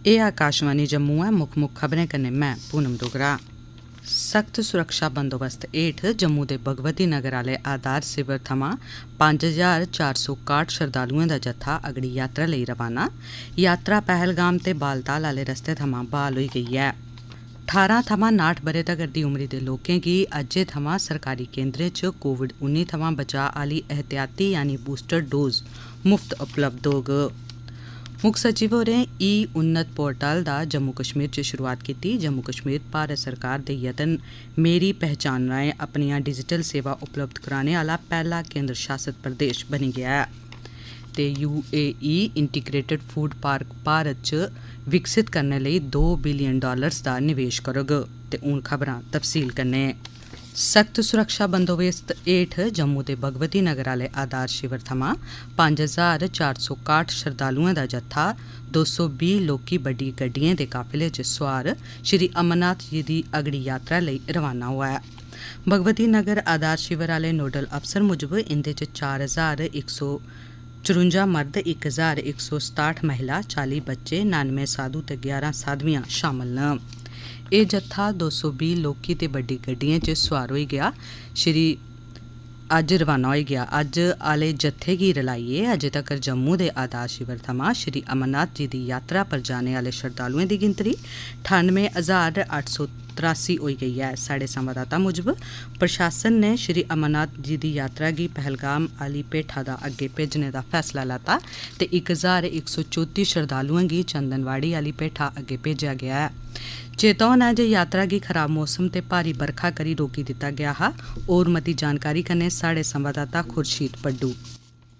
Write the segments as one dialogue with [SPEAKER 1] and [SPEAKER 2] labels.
[SPEAKER 1] ए आकाशवाणी जम्मू है। मुख खबरें कन्नै मैं पूनम डोगरा। सख्त सुरक्षा बंदोबस्त हेठ जम्मू दे भगवती नगर आले आधार शिविर थमां 5461 श्रद्धालुएं दा जत्था अगड़ी यात्रा लेई रवाना। यात्रा पहलगाम ते बालताल आले रस्ते थमां बहाल होई गेई ऐ। 18 थमां 59 ब'रे तगर दी उमरी दे लोकें गी अज्जै थमां सरकारी केंद्रें च कोविड-19 थमां बचाऽ आह्ली एहतियाती यानी बूस्टर डोज मुफ्त उपलब्ध होग। मुक्ख सचिव होरें उन्नत पोर्टल दा जम्मू कश्मीर च शुरुआत कीती। जम्मू कश्मीर भारत सरकार दे यतन मेरी पहचान राएं अपनियां डिजिटल सेवा उपलब्ध कराने आह्ला पैह्ला केंद्र शासित प्रदेश बनी गेआ ऐ ते UAE integrated food park Bharat च विकसित करने लेई $2 बिलियन दा निवेश करग। ते हून खबरां तफसील कन्नै। सख्त सुरक्षा बंदोबस्त हेठ जम्मू दे भगवती नगर आले आधार शिविर थमां 5461 श्रद्धालुएं दा जत्था 220 लोकी बड्डी गड्डिएं दे काफिले च सुआर श्री अमरनाथ जी दी अगड़ी यात्रा लेई रवाना होआ ऐ। भगवती नगर आधार शिविर आले नोडल अफसर मुजब इंदे च 4154 मर्द, 1167 महिला, 40 बच्चे, 99 साधु ते 11 साधवियां शामल न। एह् जत्था 220 लोकी ते बड्डी गड्डिएं च सुआर होई गेआ अज्ज रवाना होई गेआ। अज्ज आले जत्थे गी रलाइयै अज्जै तक्कर जम्मू दे आधार शिविर थमां श्री अमरनाथ जी दी यात्रा पर जाने आह्ले श्रद्धालुएं दी गिनतरी 98,883 होई गेई ऐ। साढ़े संवाददाता मुजब प्रशासन ने श्री अमरनाथ जी दी यात्रा गी पहलगाम आह्ली पेठा दा अग्गे भेजने दा फैसला लैता ते 1134 श्रद्धालुएं गी चंदनवाड़ी आह्ली पेठा अग्गे भेजेआ गेआ ऐ। चेतावन है जे यात्रा गी खराब मौसम ते भारी बरखा करी रोकी दित्ता गया हा। और मती जानकारी कन्नै साढ़े संवाददाता खुर्शीद पड्डू।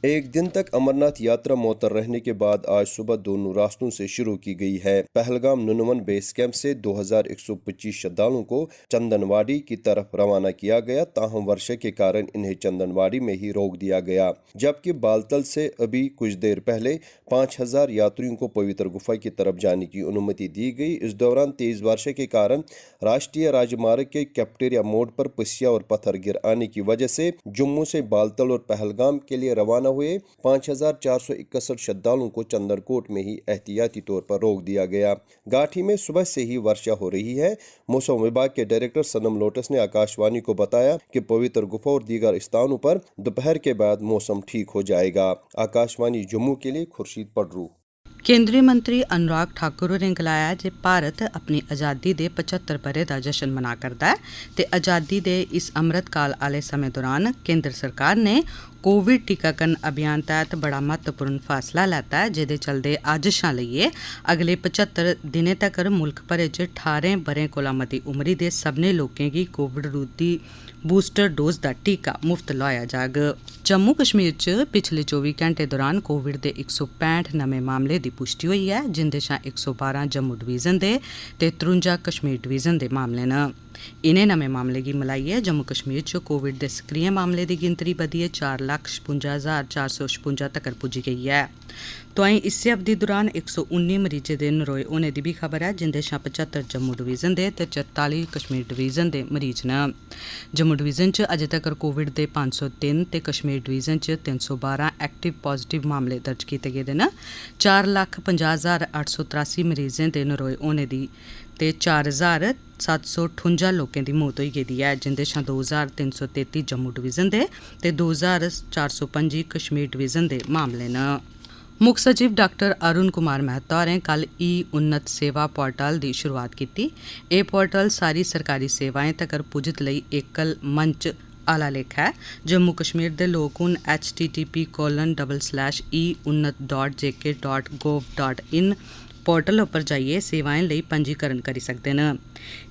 [SPEAKER 2] एक दिन तक अमरनाथ यात्रा मुअत्तल रहने के बाद आज सुबह दोनों रास्तों से शुरू की गई है। पहलगाम नुनवन बेस कैंप से 2125 श्रद्धालुओं को चंदनवाड़ी की तरफ रवाना किया गया, ताहम वर्षा के कारण इन्हें चंदनवाड़ी में ही रोक दिया गया। जबकि बालतल से अभी कुछ देर पहले 5000 यात्रियों को पवित्र गुफा की तरफ जाने की अनुमति दी गई। इस दौरान तेज वर्षा के कारण राष्ट्रीय राजमार्ग के कैप्टेरिया मोड़ पर पसिया और पत्थर गिर आने की वजह से जम्मू से बालतल और पहलगाम के लिए रवाना हुए 5461 श्रद्धालुओं को चंदरकोट में ही एहतियाती तौर पर रोक दिया गया। घाटी में सुबह से ही वर्षा हो रही है। मौसम विभाग के डायरेक्टर सनम लोटस ने आकाशवाणी को बताया कि पवित्र गुफा और दीगर स्थानों पर दोपहर के बाद मौसम ठीक हो जाएगा। आकाशवाणी जम्मू के लिए खुर्शीद पडरू।
[SPEAKER 1] केंद्रीय मंत्री अनुराग ठाकुर होरें गलाया जे भारत अपनी आज़ादी दे 75 ब'रे दा जश्न मना करदा ऐ ते आज़ादी दे इस अमृत काल आह्ले समें दौरान केंद्र सरकार ने कोविड टीकाकरण अभियान तैह्त बड़ा महत्वपूर्ण फैसला लैता है, जेह्दे चलदे अज्ज शा लेइयै अगले 75 दिनें तक्कर मुल्ख भरै च 18 ब'रें कोला मती उमरी दे सभनें लोकें गी कोविड रोधी बूस्टर डोज दा टीका मुफ्त लोआया जाग। जम्मू कश्मीर च पिछले 24 घैंटे दौरान कोविड दे 165 नमें मामले दी पुष्टि होई ऐ, जिंदे शा 112 जम्मू डिवीजन दे ते 53 कश्मीर डिवीजन दे मामले न। इनें नमें मामले गी मिलाइयै जम्मू कश्मीर च कोविड दे सक्रिय मामले दी गिनतरी बधियै 4,56,456 तक्कर पुज्जी गेई ऐ। तोआईं इस्सै अवधि दौरान 119 मरीजें दे नरोए होने दी बी खबर ऐ, जिंदे शा 75 जम्मू डिवीजन दे ते 44 कश्मीर डिवीजन दे मरीज न। जम्मू डिवीजन च अजें तक्कर कोविड दे 503 ते कश्मीर डिवीजन च 312 एक्टिव पॉजिटिव मामले दर्ज कीते गेदे न। 4,50,883 मरीजें दे नरोए होने दी ते 4,758 लोकें दी मौत होई गेदी ऐ, जिंदे शा 2,333 जम्मू डिवीजन दे ते 2,425 कश्मीर डिवीजन दे मामले न। मुक्ख सचिव डॉक्टर अरुण कुमार मेहता होरें कल उन्नत सेवा पोर्टल दी शुरुआत कीती। एह् पोर्टल सारी सरकारी सेवाएं तक्कर पुज्जत लेई एकल मंच आला लेखा है। जम्मू कश्मीर दे लोक हून http://eunnat.jk.gov.in पोर्टल उप्पर जाइयै सेवाएं लेई पंजीकरण करी सकदे न।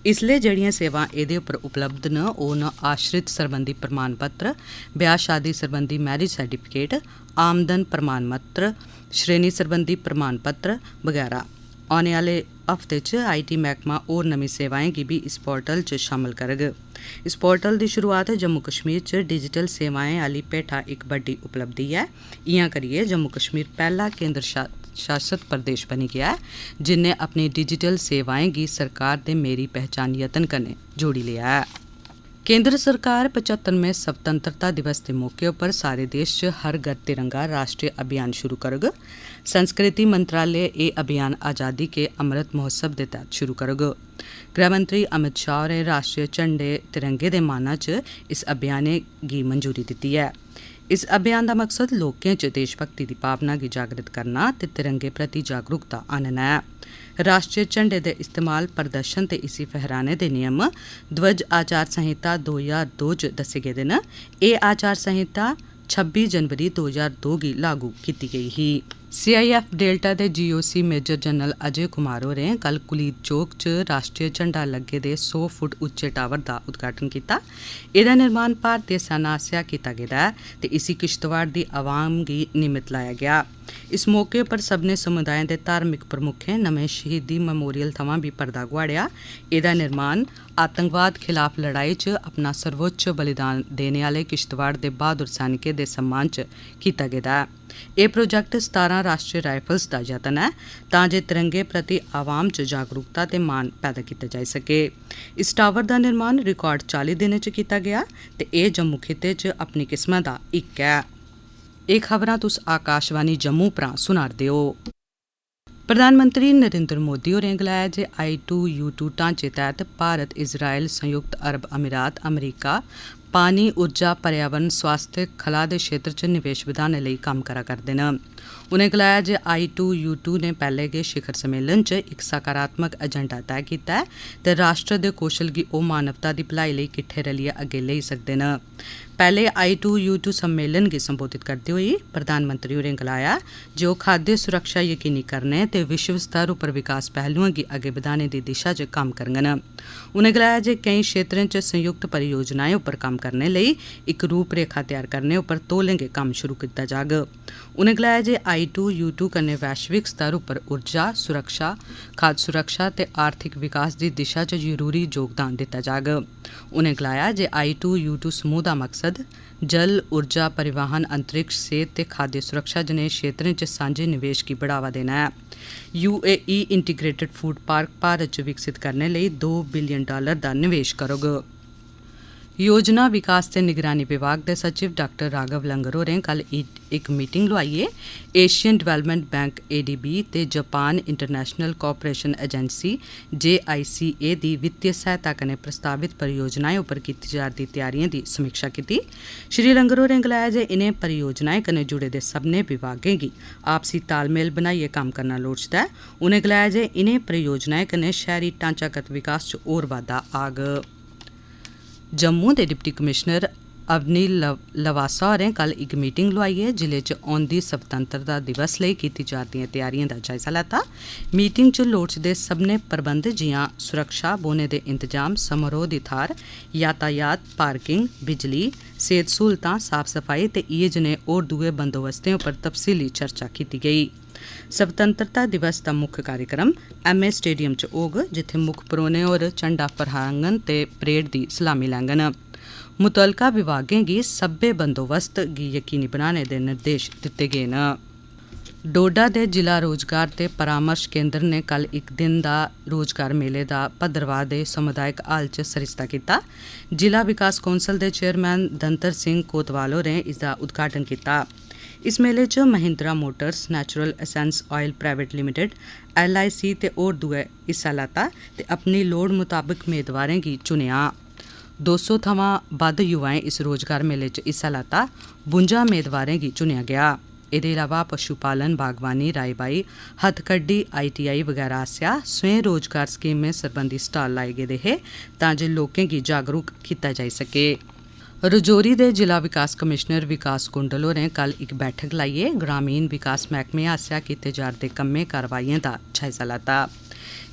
[SPEAKER 1] इसलै जेह्ड़ियां सेवां एह्दे उप्पर उपलब्ध न ओह् न आश्रित सरबंधी प्रमाण पत्र, ब्याह शादी सरबंधी मैरिज सर्टिफिकेट, आमदन प्रमाण पत्र, श्रेणी सरबंधी प्रमाण पत्र बगैरा। औने आह्ले हफ्ते च IT मैह्कमा होर नमीं सेवाएं गी बी इस पोर्टल च शामल करग। इस पोर्टल दी शुरुआत जम्मू कश्मीर च डिजिटल सेवाएं आह्ली पेठा इक बड्डी उपलब्धि ऐ। इ'यां करियै जम्मू कश्मीर पैह्ला केंद्र शासित प्रदेश बनी गया है, जिन्ने अपनी डिजिटल सेवाएं गी सरकार दे मेरी पहचान यतन कन्नै जोड़ी लिया है। केंद्र सरकार 75वें स्वतंत्रता दिवस के मौके पर सारे देश च हर घर तिरंगा राष्ट्रीय अभियान शुरू करग। संस्कृति मंत्रालय ये अभियान आज़ादी के अमृत महोत्सव के तहत शुरू करग। गृह मंत्री अमित शाह होरें राष्ट्रीय झंडे तिरंगे दे माना च इस अभियान गी मंजूरी दित्ती है। इस अभियान का मकसद लोकें च देशभक्ति की भावना गी जागृत करना ते तिरंगे प्रति जागरूकता आनना है। राष्ट्रीय झंडे दे इस्तेमाल प्रदर्शन ते इसी फहराने दे नियम ध्वज आचार संहिता 2002 च दस्से गेदे न। एह् आचार संहिता 26 जनवरी 2002 गी लागू कीती गेई ही। CIF डेल्टा दे GOC major general Ajay Kumar होरें कल कुलीद चौक च राष्ट्रीय झंडा लग्गे दे 100 फुट उच्चे टावर का उद्घाटन किया। एह्दा निर्माण भारतीय सेना आसेआ कीता गेदा ऐ ते इसी किश्तवाड़ दी आवाम गी निमित लाया गया। इस मौके पर सभनें समुदायें दे धार्मिक प्रमुखें नमें शहीदी मेमोरियल थमां भी पर्दा गुआड़ेआ। एह्दा निर्माण आतंकवाद खिलाफ लड़ाई च अपना सर्वोच्च बलिदान देने आह्ले किश्तवाड़ दे बहादुर सैनिकें दे सम्मान च कीता गेदा ऐ। एह् प्रोजैक्ट 17 राष्ट्रीय राइफल्स दा यतन है तां जे तिरंगे प्रति आवाम च जागरूकता ते मान पैदा कीता जाई सके। इस टावर दा निर्माण रिकार्ड 40 दिनें च कीता गया ते एह् जम्मू खित्ते च अपनी किस्मा दा इक है। एह् खबरां तुस आकाशवाणी जम्मू परा सुना'रदे ओ। प्रधानमंत्री नरेंद्र मोदी होरें गलाया जे I2U2 ढांचे तैह्त भारत, इजराइल, संयुक्त अरब अमीरात, अमरीका पानी, ऊर्जा, पर्यावरण, स्वास्थ्य, खला दे क्षेत्र च निवेश बधाने लेई कम्म करा करदे न। उनें गलाया जे I2U2 ने पैह्ले गै शिखर सम्मेलन च इक सकारात्मक एजेंडा तय कीता ऐ ते राष्ट्र दे कौशल गी ओह् मानवता दी भलाई लेई किट्ठे रलियै अग्गें लेई सकदे न। पैह्ले I2U2 सम्मेलन गी संबोधित करदे होई प्रधानमंत्री होरें गलाया जे ओह् खाद्य सुरक्षा यकीनी करने ते विश्व स्तर उप्पर विकास पहलुएं गी अग्गें बधाने दी दिशा च कम्म करङन। उनें गलाया जे केईं क्षेत्रें च संयुक्त परियोजनाएं उप्पर कम्म करने लेई इक रूपरेखा तैयार करने उप्पर तौलें गै कम्म शुरू कीता जाग। उनें गलाया जे I2U2 कन्नै वैश्विक स्तर उप्पर ऊर्जा सुरक्षा, खाद्य सुरक्षा ते आर्थिक विकास दी दिशा च जरूरी योगदान दित्ता जाग। उनें गलाया जे I2U2 समूह दा मकसद जल, ऊर्जा, परिवहन, अंतरिक्ष, सेहत ते खाद्य सुरक्षा जनेह् क्षेत्रें च सांझे निवेश गी बढ़ावा देना है। UAE integrated food park Bharat च विकसित करने लेई $2 बिलियन दा निवेश करोग। योजना विकास ते निगरानी विभाग दे सचिव डॉक्टर राघव लंगर होरें कल इक मीटिंग लोआइयै एशियन डेवलपमेंट बैंक ADB ते Japan international cooperation agency JICA दी वित्तीय सहायता कन्नै प्रस्तावित परियोजनाएं उप्पर कीती जा'रदी त्यारियें दी समीक्षा कीती। श्री लंगर होरें गलाया जे इनें परियोजनाएं कन्नै जुड़े दे सभनें विभागें गी आपसी तालमेल बनाइयै कम्म करना लोड़चदा ऐ। उनें गलाया जे इनें परियोजनाएं कन्नै शैह्री ढांचागत विकास च होर बाद्धा आग। जम्मू दे डिप्टी कमिशनर अवनील लवासा होरें कल इक मीटिंग लोआइयै जिले च औंदी स्वतंत्रता दिवस लेई कीती जा'रदियें त्यारियें दा जायजा लैता। मीटिंग च लोड़चदे सभनें प्रबंध जि'यां सुरक्षा, बौह्ने दे इंतजाम, समारोह दी थाह्र, यातायात, पार्किंग, बिजली, सेह्त सहूलतां, साफ सफाई ते इ'यै जनेह् होर दुए बंदोबस्तें उप्पर तफसीली चर्चा कीती गेई। स्वतंत्रता दिवस दा मुक्ख कार्यक्रम MA स्टेडियम च होग जित्थै मुक्ख परौह्ने होर झंडा फहराङन ते परेड दी सलामी लैङन। मुतलका विभागें गी सब्भै बंदोबस्त गी यकीनी बनाने दे निर्देश दित्ते गे न। डोडा दे जिला रोजगार ते परामर्श केंद्र ने कल इक दिन दा रोजगार मेले दा भद्रवाह दे समुदायक हाल च सरिस्ता कीता। जिला विकास कौंसल दे चेयरमैन धनतर सिंह कोतवाल होरें इसदा उद्घाटन कीता। इस मेले च Mahindra Motors, natural essence oil private limited, LIC ते होर दुए हिस्सा लैता ते अपनी लोड़ मुताबिक मेदवारें गी चुनेआ। 200 थमां बद्ध युवाएं इस रोजगार मेले च हिस्सा लैता। 52 मेदवारें गी चुनेआ गेआ। एह्दे इलावा पशुपालन, बागवानी, राई-बाई, हत्थखड्डी, ITI वगैरह आसेआ स्वयं रोजगार स्कीमें सरबंधी स्टाल लाए गेदे हे तां जे लोकें गी जागरूक कीता जाई सके। रजौरी दे जिला विकास कमिशनर विकास कुंडल होरें कल इक बैठक लाइयै ग्रामीण विकास मैह्कमे आसेआ कीते जा'रदे कम्में कारवाइयें दा जायजा लैता।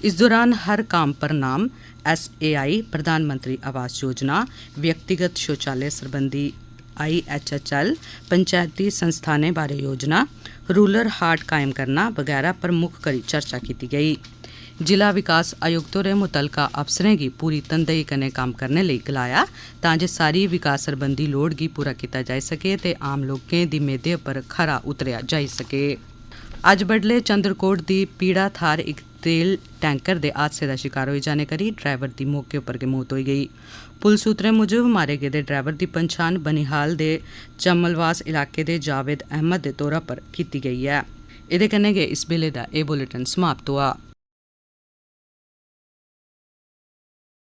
[SPEAKER 1] इस दौरान हर काम पर नाम, SAI, प्रधानमंत्री आवास योजना, व्यक्तिगत शौचालय सरबंधी IHHL, पंचायती संस्थानें बारे योजना, रूरल हाट कायम करना वगैरह पर मुक्ख करी चर्चा कीती गेई। जिला विकास आयुक्त होरें मुतलका अफसरें गी पूरी तनदेही कन्नै कम्म करने लेई गलाया तां जे सारी विकास सरबंधी लोड़ गी पूरा कीता जाई सके ते आम लोकें दी मेदें पर खरा उतरेआ जाई सके। अज्ज बडलै चंद्रकोट दी पीड़ा थाह्र इक तेल टैंकर के हादसे का शिकार होई जाने करी ड्राइवर की मौके पर गै मौत होई गई। पुलिस सूत्रें मुजब मारे गेदे ड्राइवर की पंछान बनिहाल दे चम्मलवास इलाके दे जावेद अहमद दे तौरा पर कीती गई है। एह्दे कन्नै गै इस बेल्ले दा एह् बुलेटिन समाप्त हुआ।